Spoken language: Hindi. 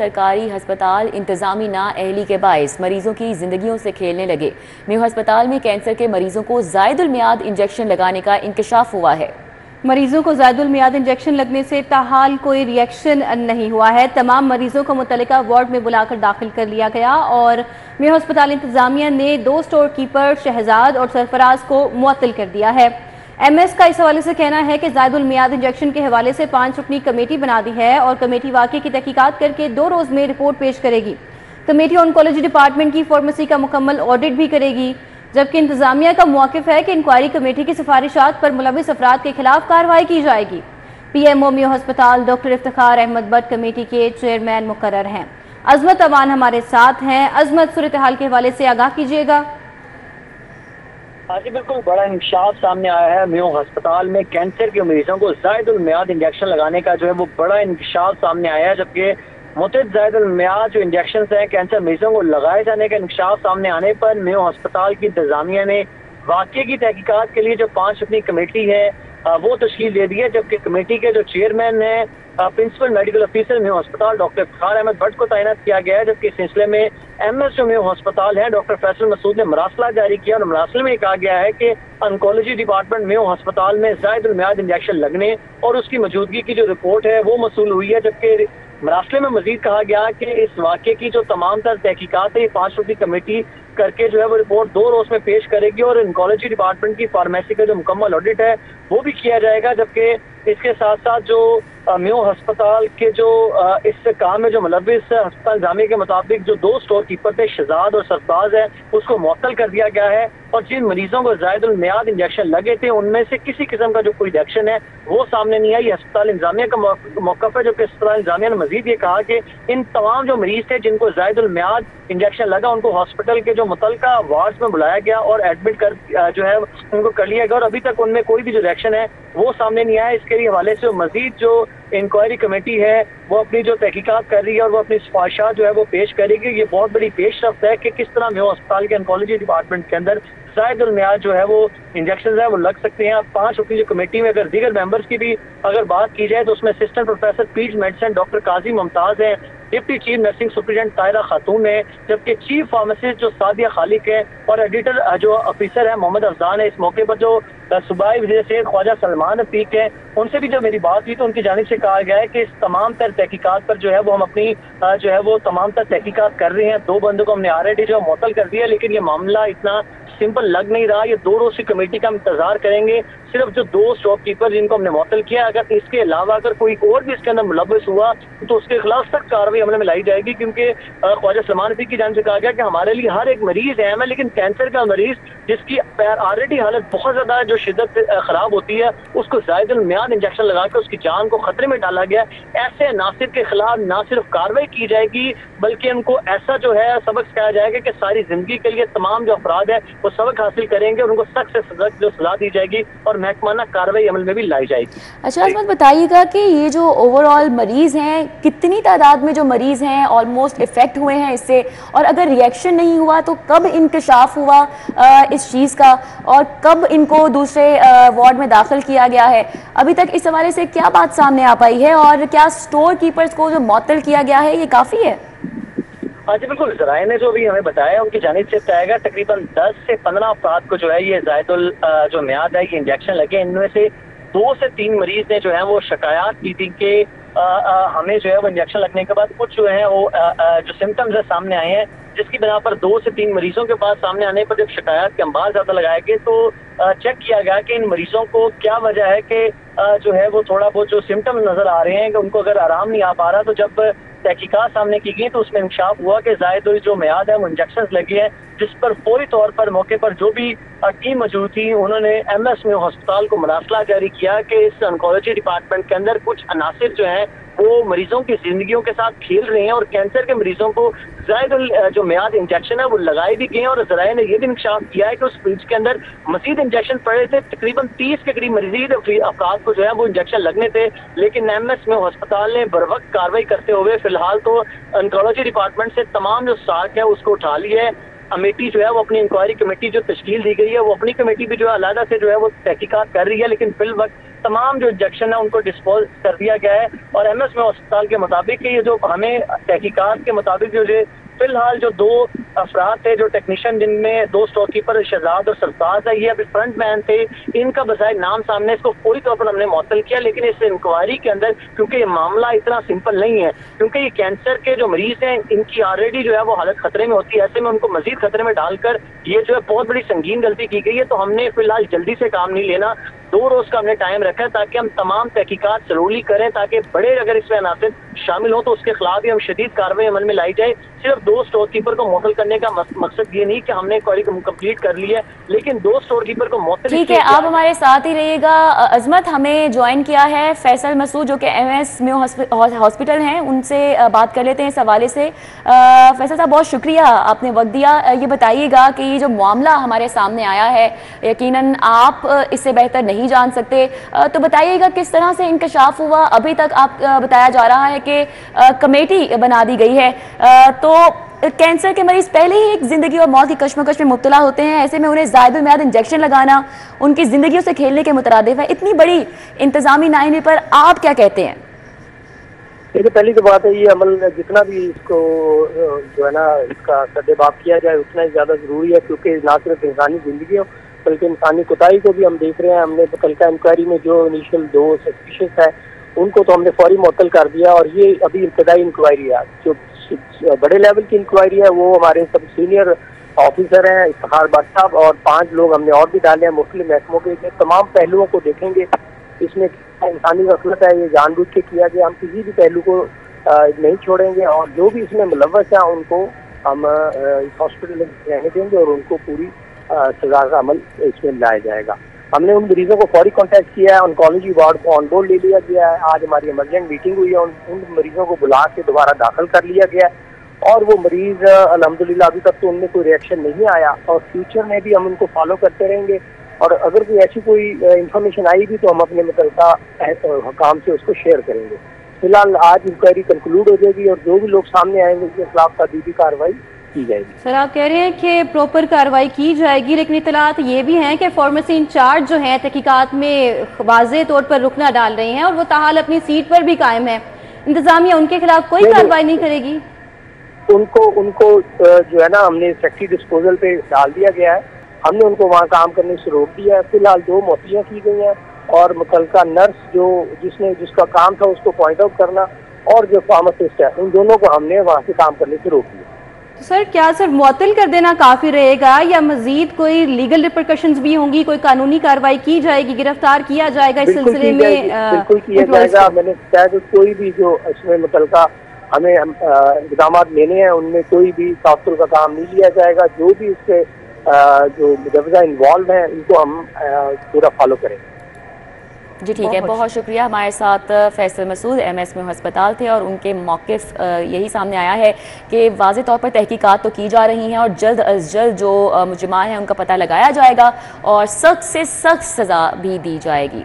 सरकारी हस्पताल इंतजामी नाअहली के बायस मरीजों की जिंदगियों से खेलने लगे। मेयो अस्पताल में कैंसर के मरीजों को ज़ायदुल मियाद इंजेक्शन लगाने का इंकशाफ हुआ है। मरीजों को ज़ायदुल मियाद इंजेक्शन लगने से ताहाल कोई रिएक्शन नहीं हुआ है। तमाम मरीजों को मुतल्लिका वार्ड में बुलाकर दाखिल कर लिया गया और मेयो अस्पताल इंतजामिया ने 2 स्टोर कीपर शहजाद और सरफराज को मुअत्तल कर दिया है। MS का इस हवाले से कहना है कि ज़ायदुल मियाद इंजेक्शन के हवाले से 5 रुकनी कमेटी बना दी है और कमेटी वाक़े की तहकीकात करके 2 रोज़ में रिपोर्ट पेश करेगी। कमेटी ऑन्कोलॉजी डिपार्टमेंट की फार्मेसी का मुकम्मल ऑडिट भी करेगी, जबकि इंतजामिया का मौक़िफ़ है कि इंक्वायरी कमेटी की सिफारिशात पर मुलविस अफराद के खिलाफ कार्रवाई की जाएगी। PMO मेयो अस्पताल डॉक्टर इफ्तिखार अहमद भट्ट कमेटी के चेयरमैन मुकर्रर हैं। अजमत अमान हमारे साथ हैं। अजमत, सूरत हाल के हवाले से आगाह कीजिएगा। हाँ जी, बिल्कुल बड़ा इंकशाफ सामने आया है। मेयो अस्पताल में कैंसर के मरीजों को ज़ायदुल मियाद इंजेक्शन लगाने का जो है वो बड़ा इंकशाफ सामने आया है, जबकि मुतअद्दिद ज़ायदुल मियाद जो इंजेक्शन हैं कैंसर मरीजों को लगाए जाने का इंकशाफ सामने आने पर मेयो अस्पताल की इंतजामिया ने वाक़े की तहकीकात के लिए जो 5 रुकनी कमेटी है वो तश्कील दे दी है, जबकि कमेटी के जो चेयरमैन है प्रिंसिपल मेडिकल ऑफिसर मेयो अस्पताल डॉक्टर इफ्तिखार अहमद भट्ट को तैनात किया गया है, जबकि इस सिलसिले में MS जो मेयो अस्पताल है डॉक्टर फैसल मसूद ने मरासला जारी किया और मरासले में कहा गया है कि ऑन्कोलॉजी डिपार्टमेंट मेयो अस्पताल में ज़ायदुल मियाद इंजेक्शन लगने और उसकी मौजूदगी की जो रिपोर्ट है वो मसूल हुई है, जबकि मरासले में मजीद कहा गया कि इस वाक़े की जो तमाम तर तहकीकात है 5 रुकनी कमेटी करके जो है वो रिपोर्ट 2 रोज़ में पेश करेगी और ऑन्कोलॉजी डिपार्टमेंट की फार्मेसी का जो मुकम्मल ऑडिट है वो भी किया जाएगा, जबकि इसके साथ साथ जो मेयो अस्पताल के जो इस काम में जो मुलविस अस्पताल इंतजामिया के मुताबिक जो 2 स्टोर कीपर थे शहजाद और सरफराज है उसको मुअत्तल कर दिया गया है और जिन मरीजों को ज़ायदुल मियाद इंजेक्शन लगे थे उनमें से किसी किस्म का जो कोई रिएक्शन है वो सामने नहीं आई। अस्पताल इंतजामिया का मौक़िफ़ है, जबकि अस्पताल इंतजामिया ने मजीद ये कहा कि इन तमाम जो मरीज थे जिनको ज़ायदुल मियाद इंजेक्शन लगा उनको हॉस्पिटल के जो मुतल्लिका वार्ड्स में बुलाया गया और एडमिट कर जो है उनको कर लिया गया और अभी तक उनमें कोई भी जो रिएक्शन है वो सामने नहीं आया। इसके हवाले से मजीद जो इंक्वायरी कमेटी है वो अपनी जो तहकीकात कर रही है और वो अपनी सिफारिशात जो है वो पेश करेगी। ये बहुत बड़ी पेशरफ्त है कि किस तरह मेयो अस्पताल के ऑन्कोलॉजी डिपार्टमेंट के अंदर ज़ायदुल मियाद जो है वो इंजेक्शन है वो लग सकते हैं। 5 रुकनी जो कमेटी में अगर दीगर मेंबर्स की भी अगर बात की जाए तो उसमें असिस्टेंट प्रोफेसर पीड मेडिसिन डॉक्टर काजी मुमताज़ हैं, डिप्टी चीफ नर्सिंग सुप्रिटेंडेंट तायरा खातून है, जबकि चीफ फार्मासिस्ट जो सादिया खालिक है और एडिटर जो ऑफिसर है मोहम्मद अफजान है। इस मौके पर जो सूबाई वज़ीर सैयद ख्वाजा सलमान रफीक है उनसे भी जो मेरी बात हुई तो उनकी जानिब से कहा गया है कि इस तमाम तर तहकीकात पर जो है वो हम अपनी जो है वो तमाम तर तहकीकात कर रहे हैं। 2 बंदों को हमने ऑलरेडी जो मुअत्तल कर दिया, लेकिन ये मामला इतना सिंपल लग नहीं रहा। ये 2 रोज़ की कमेटी का हम इंतजार करेंगे। सिर्फ जो 2 स्टॉप कीपर जिनको हमने मुअत्तल किया, अगर इसके अलावा अगर कोई और भी इसके अंदर मुलव्वस हुआ तो उसके खिलाफ सख्त कार्रवाई अमल में लाई जाएगी, क्योंकि ख्वाजा सलमान रफीक की जानिब से कहा गया कि हमारे लिए हर एक मरीज अहम है, लेकिन कैंसर का मरीज जिसकी ऑलरेडी हालत बहुत ज्यादा जो शिद्दत खराब होती है उसको ज़ायदुल मियाद इंजेक्शन लगाकर उसकी जान को खतरे में डाला गया। ऐसे नासिर के खिलाफ न सिर्फ कार्रवाई की जाएगी बल्कि उनको ऐसा जो है सबक सिखाया जाएगा कि सारी जिंदगी के लिए तमाम जो अपराध है वो सबक हासिल करेंगे और उनको सख्त से सख्त जो सजा दी जाएगी और महकमाना कार्रवाई अमल में भी लाई जाएगी। अच्छा अजमत, बताइएगा कि ये जो ओवरऑल मरीज हैं कितनी तादाद में जो मरीज हैं ऑलमोस्ट इफेक्ट हुए हैं इससे, और अगर रिएक्शन नहीं हुआ तो कब इंकशाफ हुआ इस चीज़ का और कब इनको दूसरे वार्ड में दाखिल किया गया है? अभी तक इस हवाले से क्या बात सामने आ पाई है और क्या स्टोर कीपर्स को जो मुअत्तल किया गया है ये काफ़ी है? हाँ जी बिल्कुल, ज़राए ने जो भी हमें बताया उनकी जानिब से बताया गया तकरीबन 10 से 15 अफराद को जो है ये ज़ायदुल जो मियाद है ये इंजेक्शन लगे। इनमें से 2 से 3 मरीज ने जो है वो शिकायत की थी कि हमें जो है वो इंजेक्शन लगने के बाद कुछ जो है वो जो सिम्टम्स है सामने आए हैं, जिसकी बिना पर 2 से 3 मरीजों के पास सामने आने पर जब शिकायत के अंबार ज़्यादा लगाए गए तो चेक किया गया कि इन मरीजों को क्या वजह है कि जो है वो थोड़ा बहुत जो सिम्टम्स नजर आ रहे हैं कि उनको अगर आराम नहीं आ पा रहा, तो जब तहकीकात सामने की गई तो उसमें इंकशाफ हुआ कि ज़ायदुल जो मियाद है वो इंजेक्शन लगे हैं, जिस पर फौरी तौर पर मौके पर जो भी टीम मौजूद थी उन्होंने MS मेयो अस्पताल को मरासला जारी किया कि इस ऑन्कोलॉजी डिपार्टमेंट के अंदर कुछ अनासिर जो हैं वो मरीजों की जिंदगियों के साथ खेल रहे हैं और कैंसर के मरीजों को ज़ायदुल जो मियाद इंजेक्शन है वो लगाए भी गए और ज़राए ने यह भी इंकशाफ किया है कि उस फ्रिज के अंदर मजीद इंजेक्शन पड़े थे। तकरीबन 30 के करीब मजीद अफराद को जो है वो इंजेक्शन लगने थे, लेकिन MS मेयो अस्पताल ने बर वक्त कार्रवाई करते हुए फिलहाल तो ऑन्कोलॉजी डिपार्टमेंट से तमाम जो साख है उसको उठा लिया है। कमेटी जो है वो अपनी इंक्वायरी कमेटी जो तश्कील दी गई है वो अपनी कमेटी भी जो है अलहदा से जो है वो तहकीकात कर रही है, लेकिन फिल वक्त तमाम जो इंजेक्शन है उनको डिस्पोज कर दिया गया है। और एमएस में अस्पताल के मुताबिक ये जो हमें तहकीकात के मुताबिक जो फिलहाल जो 2 अफराद थे जो टेक्नीशियन, जिनमें 2 स्टोर कीपर शहजाद और सरफराज है, ये अभी फ्रंट मैन थे, इनका बजाय नाम सामने, इसको पूरी तौर पर हमने मुअत्तल किया। लेकिन इस इंक्वायरी के अंदर क्योंकि ये मामला इतना सिंपल नहीं है, क्योंकि ये कैंसर के जो मरीज हैं इनकी ऑलरेडी जो है वो हालत खतरे में होती है, ऐसे में उनको मजीद खतरे में डालकर ये जो है बहुत बड़ी संगीन गलती की गई है। तो हमने फिलहाल जल्दी से काम नहीं लेना, 2 रोज का हमने टाइम रखा है ताकि हम तमाम तहकीकात जरूरी करें, ताकि बड़े अगर इसमें अनासिर शामिल हो तो उसके खिलाफ भी हम शदीद कार्रवाई अमल में लाई जाए। सिर्फ 2 स्टोर कीपर को मुअत्तल करने का मकसद ये नहीं कि हमने क्वारी कंप्लीट कर ली है, लेकिन 2 स्टोर कीपर को मुअत्तल। ठीक है, आप हमारे साथ ही रहिएगा। अजमत, हमें ज्वाइन किया है फैसल मसूद जो कि एमएस म्यू हॉस्पिटल हैं, उनसे बात कर लेते हैं इस हवाले से। फैसल साहब, बहुत शुक्रिया, आपने वक्त दिया। ये बताइएगा कि ये जो मामला हमारे सामने आया है, यकीनन आप इससे बेहतर नहीं जान सकते, तो बताइएगा किस तरह से इंकशाफ हुआ। अभी तक आप बताया जा रहा है कि कमेटी बना दी गई है, तो कैंसर के मरीज पहले ही एक जिंदगी और मौत की कश्मकश में मुब्तला होते हैं, ऐसे में उन्हें ज़ायदुल मियाद इंजेक्शन लगाना उनकी जिंदगियों से खेलने के मुतरादिफ है। इतनी बड़ी इंतजामी नाइनी पर आप क्या कहते हैं? देखिए, पहली तो बात है, ये अमल जितना भी इसको जो है ना इसका सद्देबाब किया जाए उतना ही ज्यादा जरूरी है, क्योंकि ना सिर्फ इंसानी जिंदगी बल्कि इंसानी कोताही को भी हम देख रहे हैं। हमने कल का इंक्वायरी में जो इनिशियल 2 सस्पिशियस है उनको तो हमने फौरी मुअत्तल कर दिया, और ये अभी इब्तदाई इंक्वायरी है। जो बड़े लेवल की इंक्वायरी है वो हमारे सब सीनियर ऑफिसर हैं, इफ्तिखार भट्ट साहब, और 5 लोग हमने और भी डाले हैं मुख्तलिफ महकमों के। तमाम पहलुओं को देखेंगे, इसमें इंसानी गफलत है, ये जानबूझ के किया गया, हम किसी भी पहलू को नहीं छोड़ेंगे, और जो भी इसमें मुलव्वस है उनको हम इस हॉस्पिटल में रहने देंगे और उनको पूरी सजा का अमल इसमें लाया जाएगा। हमने उन मरीजों को फौरी कॉन्टैक्ट किया है, ऑन्कोलॉजी वार्ड को ऑन बोर्ड ले लिया गया है। आज हमारी इमरजेंट मीटिंग हुई है, उन मरीजों को बुला के दोबारा दाखिल कर लिया गया है, और वो मरीज अल्हम्दुलिल्लाह अभी तक तो उनमें कोई रिएक्शन नहीं आया, और फ्यूचर में भी हम उनको फॉलो करते रहेंगे, और अगर कोई ऐसी कोई इंफॉर्मेशन आई भी तो हम अपने मुतल्लिका हुकाम से उसको शेयर करेंगे। फिलहाल आज इंक्वायरी कंक्लूड हो जाएगी, और जो भी लोग सामने आएंगे उसके खिलाफ तदीबी कार्रवाई की जाएगी। सर, आप कह रहे हैं कि प्रॉपर कार्रवाई की जाएगी, लेकिन इत्तलात ये भी हैं कि फार्मेसी इंचार्ज जो है तहकीकात में वाज़ेह तौर पर रुकना डाल रहे हैं और वो ताहाल अपनी सीट पर भी कायम है। इंतजामिया उनके खिलाफ कोई कार्रवाई नहीं करेगी? उनको जो है ना हमने सेक्रेटरी डिस्पोजल पे डाल दिया गया है, हमने उनको वहाँ काम करने से रोक दिया है। फिलहाल 2 मुअत्तलियाँ की गई हैं, और मुतल्लिका नर्स जिसका काम था उसको पॉइंट आउट करना, और जो फार्मासिस्ट है, उन दोनों को हमने वहाँ से काम करने से रोक दिया। तो सर, क्या सिर्फ मुअत्तल कर देना काफी रहेगा, या मजीद कोई लीगल रिपरकशंस भी होंगी, कोई कानूनी कार्रवाई की जाएगी, गिरफ्तार किया जाएगा इस सिलसिले में? बिल्कुल किया जाएगा। मैंने कहा कि कोई भी जो इसमें मुतल्लिका हमें इक़दाम लेने हैं उनमें कोई भी ताअत्तुल का काम नहीं लिया जाएगा। जो भी इससे जो मुजव्वज़ा इन्वॉल्व हैं उनको हम पूरा फॉलो करेंगे। जी ठीक है, बहुत शुक्रिया। हमारे साथ फैसल मसूद एमएस में अस्पताल थे, और उनके मौक़िफ़ यही सामने आया है कि वाज़ेह तौर पर तहकीकात तो की जा रही हैं, और जल्द अज जल्द जो मुजरिमान हैं उनका पता लगाया जाएगा और सख्त से सख्त सज़ा भी दी जाएगी।